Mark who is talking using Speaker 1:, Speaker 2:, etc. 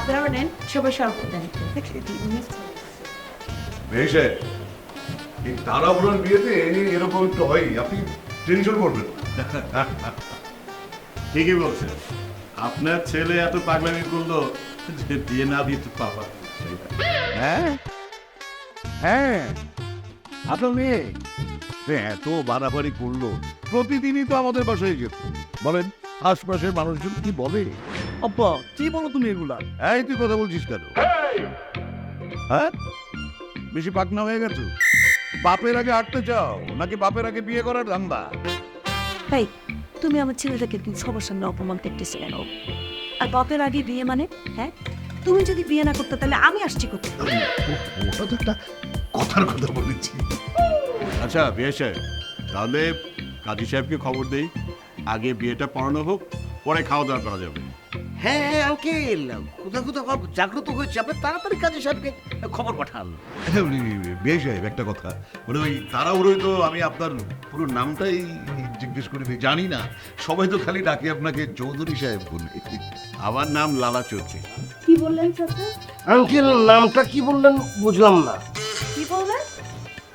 Speaker 1: আপনারা নেন সবাই শরবত দেন।
Speaker 2: বেশে এই তাড়াহুড়োর বিয়েতে এরকম একটু হয়, আপনি টেনশন করবেন না।
Speaker 3: ঠিকই বলছেন, আপনার ছেলে এত পাগলামি করলো যে বিয়ে না দিয়ে তো পাপা।
Speaker 2: হ্যাঁ হ্যাঁ, আপনার মেয়ে এত বাড়াবাড়ি করলো, প্রতিদিনই তো আমাদের বাসায় যেত। বলেন আশপাশের মানুষজন কি বলে?
Speaker 4: আব্বা কি বলো তুমি এগুলা?
Speaker 2: এই তুই কথা বলছিস কেন? হ্যাঁ, বেশি পাকনা হয়ে গেছো? বাপের আগে হাঁটতে চাও নাকি বাপের আগে বিয়ে করার ধান্দা?
Speaker 5: তাই তুমি আমার ছেলেটাকে তুমি সবার সামনে অপমান করতেছো কেন? আর বাপের আগে বিয়ে মানে? হ্যাঁ, তুমি যদি বিয়ে না করতে তাহলে আমি আসছি করতে।
Speaker 2: ওটা তো একটা কথার কথা বলেছি।
Speaker 3: আচ্ছা বিয়ে সাহেব, তাহলে কাজী সাহেবকে খবর দেই, আগে বিয়েটা পড়ানো হোক, পরে খাওয়া দাওয়া করা যাবে।
Speaker 4: হ্যাঁ হ্যাঁ আঙ্কেল, কোথাও কোথাও জাগ্রত হয়েছে, আপনি তাড়াতাড়ি কাজী সাহেবকে খবর পাঠান।
Speaker 2: বিয়ে সাহেব একটা কথা, মানে ওই তাড়াহুড়োই তো আমি আপনার পুরো নামটাই জিজ্ঞেস করে দিই, জানি না, সবাই তো খালি ডাকে আপনাকে চৌধুরী সাহেব বলে।
Speaker 3: আমার নাম লালা চৌধুরী।
Speaker 1: কি বললেন চাচা?
Speaker 4: আঙ্কেল নামটা কি বললেন বুঝলাম না।
Speaker 1: কি বললেন?